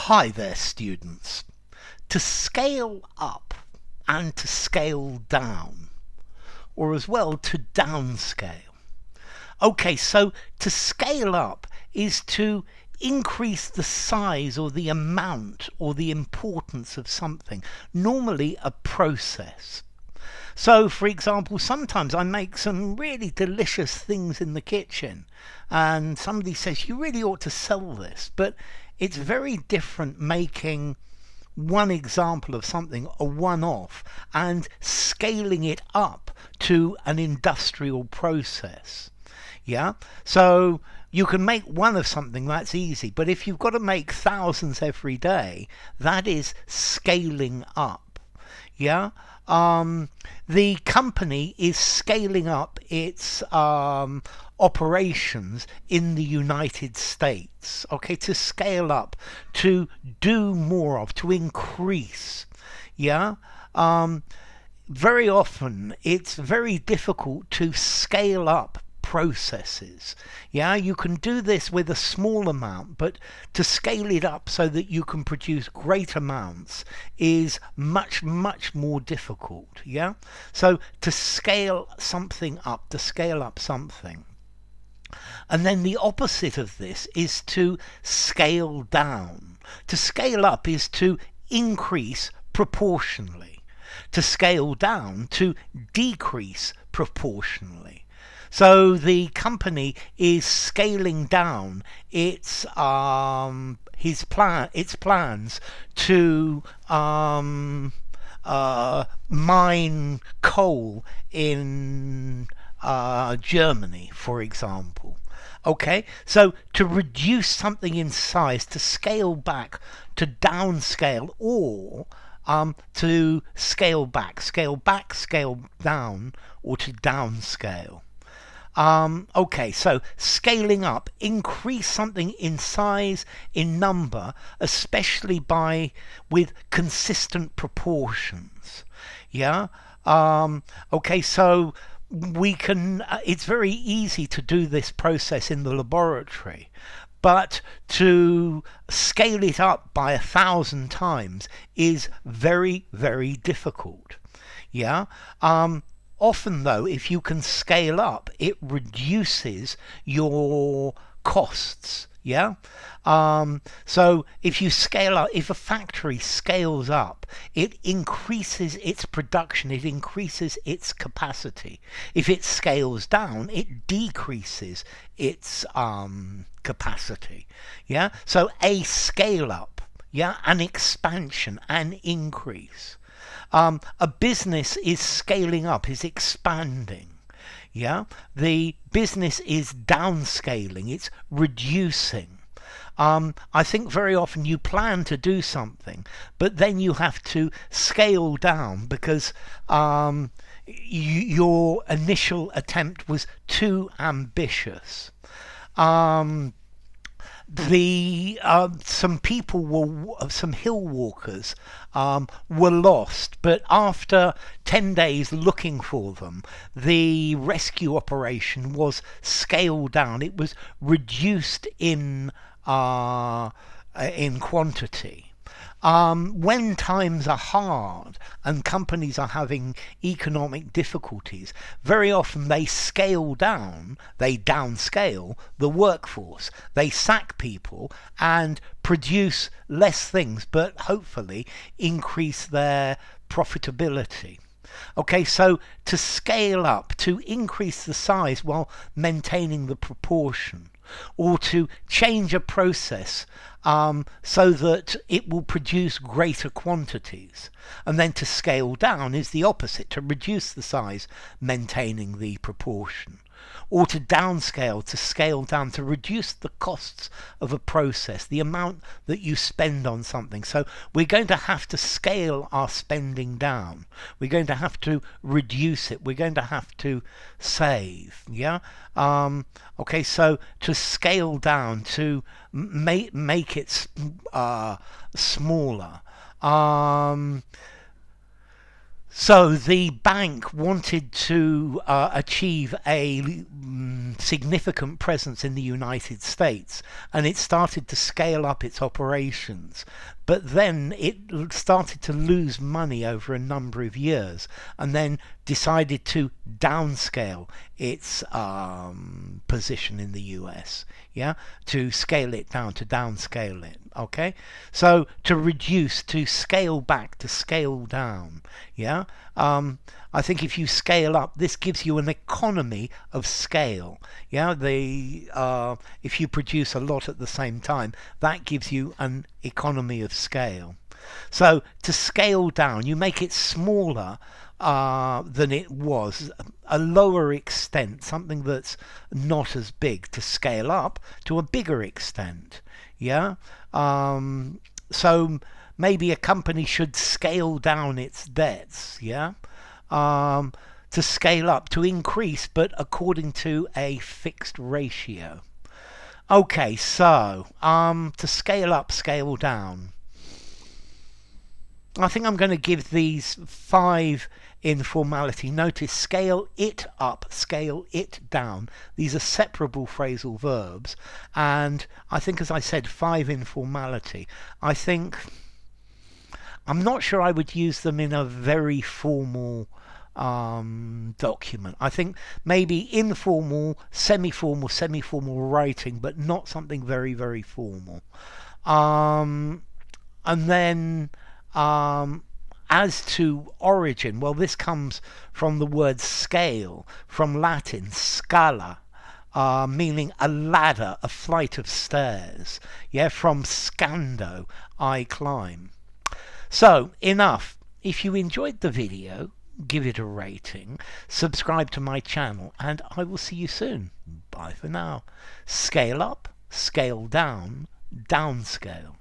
Hi there, students. To scale up and to scale down, or as well to downscale. Okay, so to scale up is to increase the size or the amount or the importance of something, normally a process. So, for example, sometimes I make some really delicious things in the kitchen, and somebody says, you really ought to sell this. But it's very different making one example of something, a one-off, and scaling it up to an industrial process. Yeah? So you can make one of something, that's easy. But if you've got to make thousands every day, that is scaling up. Yeah? The company is scaling up its operations in the United States. Okay, to scale up, to do more of, to increase. Yeah. Very often it's very difficult to scale up processes. Yeah, you can do this with a small amount, but to scale it up so that you can produce great amounts is much more difficult. Yeah, so to scale something up, to scale up something. And then the opposite of this is to scale down. To scale up is to increase proportionally. To scale down, to decrease proportionally. So the company is scaling down its plans to mine coal in Germany, for example. Okay, so to reduce something in size, to scale back, to downscale, or to scale back, scale down, or to downscale. Okay, so scaling up, increase something in size, in number, especially with consistent proportions. Yeah. Okay, so we can. It's very easy to do this process in the laboratory, but to scale it up by 1,000 times is very difficult. Yeah. Often, though, if you can scale up, it reduces your costs. Yeah. So if you scale up, if a factory scales up, it increases its production, it increases its capacity. If it scales down, it decreases its capacity. Yeah. So a scale up, yeah, an expansion, an increase. A business is scaling up, is expanding. Yeah, the business is downscaling, it's reducing. I think very often you plan to do something, but then you have to scale down because your initial attempt was too ambitious. Some hill walkers were lost, but after 10 days looking for them, the rescue operation was scaled down. It was reduced in quantity. When times are hard and companies are having economic difficulties, very often they scale down, they downscale the workforce. They sack people and produce less things, but hopefully increase their profitability. Okay, so to scale up, to increase the size while maintaining the proportion, or to change a process so that it will produce greater quantities. And then to scale down is the opposite, to reduce the size, maintaining the proportion. Or to downscale, to scale down, to reduce the costs of a process, the amount that you spend on something. So we're going to have to scale our spending down. We're going to have to reduce it. We're going to have to save. Yeah. Okay. So to scale down, to make it smaller. So the bank wanted to achieve a significant presence in the United States, and it started to scale up its operations. But then it started to lose money over a number of years, and then decided to downscale its position in the US. Yeah, to scale it down, to downscale it. Okay, so to reduce, to scale back, to scale down. Yeah, I think if you scale up, this gives you an economy of scale. Yeah, if you produce a lot at the same time, that gives you an economy of scale. So to scale down, you make it smaller than it was, a lower extent, something that's not as big. To scale up to a bigger extent. Yeah. So maybe a company should scale down its debts. Yeah. To scale up, to increase, but according to a fixed ratio. Okay, so to scale up, scale down. I think I'm going to give these 5 informality. Notice scale it up, scale it down. These are separable phrasal verbs. And I think, as I said, 5 informality. I'm not sure I would use them in a very formal document. I think maybe informal, semi-formal writing, but not something very, very formal. And then as to origin, well, this comes from the word scale, from Latin scala, meaning a ladder, a flight of stairs. Yeah, from scando, I climb. So, enough. If you enjoyed the video, give it a rating, subscribe to my channel, and I will see you soon. Bye for now. Scale up, scale down, downscale.